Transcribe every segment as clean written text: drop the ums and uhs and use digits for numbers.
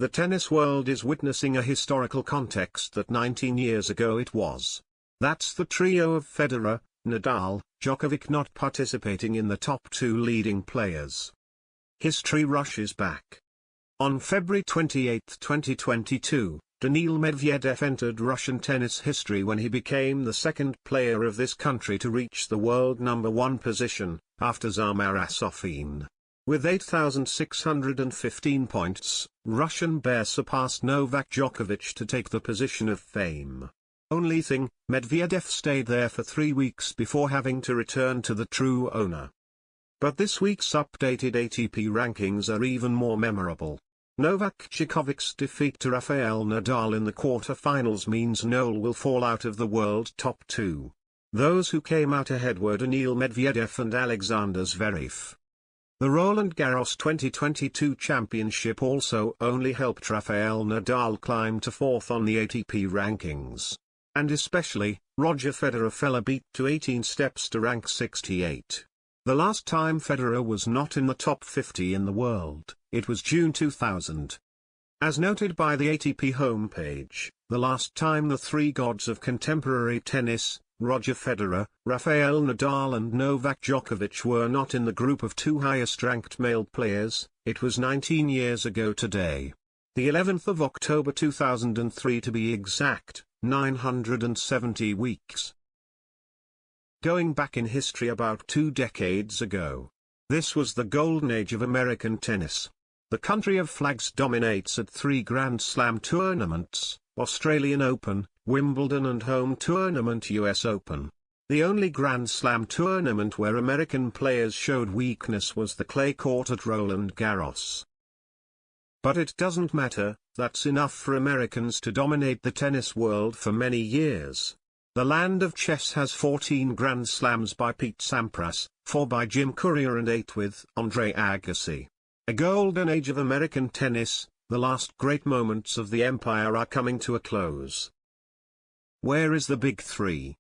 The tennis world is witnessing a historical context that 19 years ago it was. That's the trio of Federer, Nadal, Djokovic not participating in the top two leading players. History rushes back. On February 28, 2022, Daniil Medvedev entered Russian tennis history when he became the second player of this country to reach the world number one position, after Zarmar Asofin. With 8,615 points, Russian Bear surpassed Novak Djokovic to take the position of fame. Only thing, Medvedev stayed there for 3 weeks before having to return to the true owner. But this week's updated ATP rankings are even more memorable. Novak Djokovic's defeat to Rafael Nadal in the quarter-finals means Noel will fall out of the world top two. Those who came out ahead were Daniil Medvedev and Alexander Zverev. The Roland Garros 2022 championship also only helped Rafael Nadal climb to fourth on the ATP rankings. And especially, Roger Federer fell a beat to 18 steps to rank 68. The last time Federer was not in the top 50 in the world, it was June 2000. As noted by the ATP homepage, the last time the three gods of contemporary tennis, Roger Federer, Rafael Nadal and Novak Djokovic were not in the group of two highest-ranked male players, it was 19 years ago today. The 11th of October 2003 to be exact, 970 weeks. Going back in history about 2 decades ago. This was the golden age of American tennis. The country of flags dominates at 3 Grand Slam tournaments, Australian Open, Wimbledon and home tournament US Open. The only Grand Slam tournament where American players showed weakness was the clay court at Roland Garros. But it doesn't matter, that's enough for Americans to dominate the tennis world for many years. The land of chess has 14 Grand Slams by Pete Sampras, 4 by Jim Courier and 8 with Andre Agassi. A golden age of American tennis, the last great moments of the empire are coming to a close. Where is the Big Three?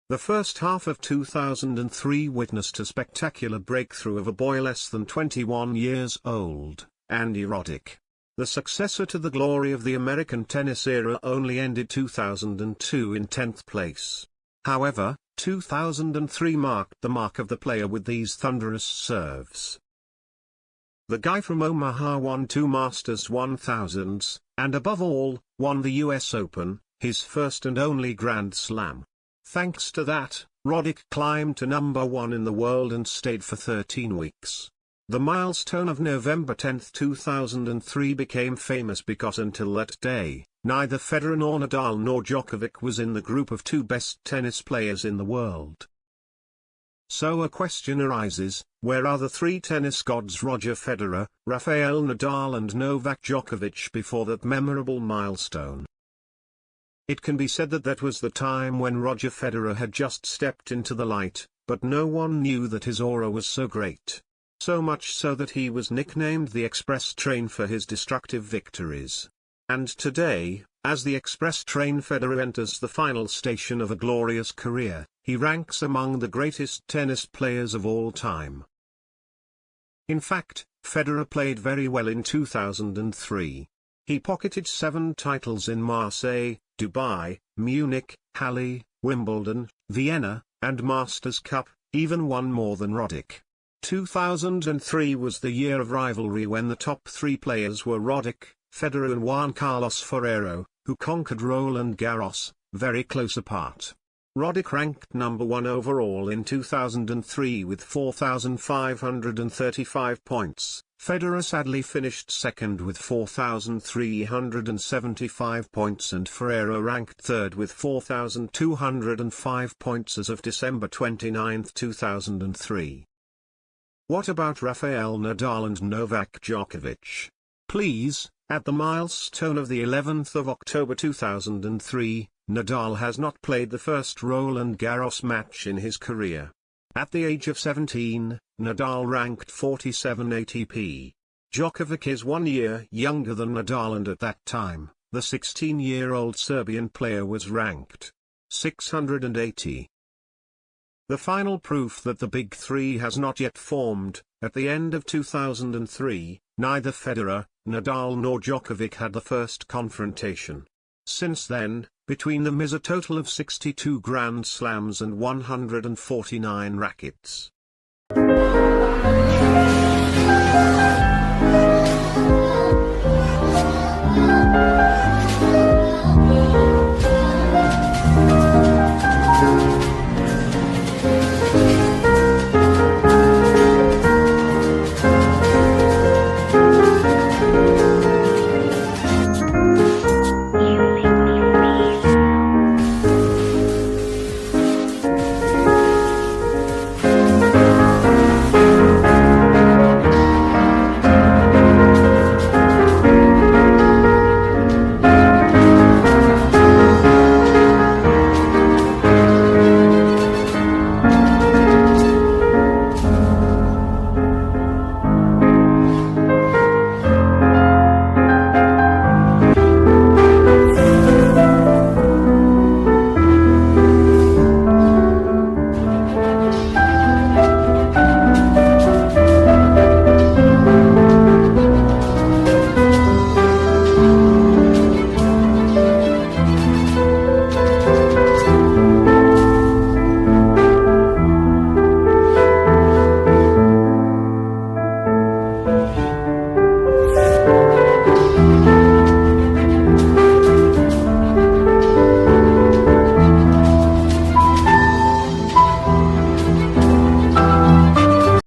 The first half of 2003 witnessed a spectacular breakthrough of a boy less than 21 years old, Andy Roddick. The successor to the glory of the American tennis era only ended 2002 in 10th place. However, 2003 marked the mark of the player with these thunderous serves. The guy from Omaha won 2 Masters 1000s, and above all, won the US Open, his first and only Grand Slam. Thanks to that, Roddick climbed to number 1 in the world and stayed for 13 weeks. The milestone of November 10, 2003 became famous because until that day, neither Federer nor Nadal nor Djokovic was in the group of 2 best tennis players in the world. So a question arises, where are the 3 tennis gods Roger Federer, Rafael Nadal and Novak Djokovic before that memorable milestone? It can be said that that was the time when Roger Federer had just stepped into the light, but no one knew that his aura was so great. So much so that he was nicknamed the Express Train for his destructive victories. And today, as the Express Train Federer enters the final station of a glorious career, he ranks among the greatest tennis players of all time. In fact, Federer played very well in 2003. He pocketed 7 titles in Marseille, Dubai, Munich, Halle, Wimbledon, Vienna, and Masters Cup, even won more than Roddick. 2003 was the year of rivalry when the top 3 players were Roddick, Federer and Juan Carlos Ferrero, who conquered Roland Garros, very close apart. Roddick ranked number 1 overall in 2003 with 4,535 points. Federer sadly finished second with 4,375 points and Ferrero ranked third with 4,205 points as of December 29, 2003. What about Rafael Nadal and Novak Djokovic? Please, at the milestone of the 11th of October 2003, Nadal has not played the first Roland Garros match in his career. At the age of 17, Nadal ranked 47 ATP. Djokovic is 1 year younger than Nadal and at that time, the 16-year-old Serbian player was ranked 680. The final proof that the Big Three has not yet formed, at the end of 2003, Neither Federer, Nadal nor Djokovic had the first confrontation. Since then, between them is a total of 62 Grand Slams and 149 rackets.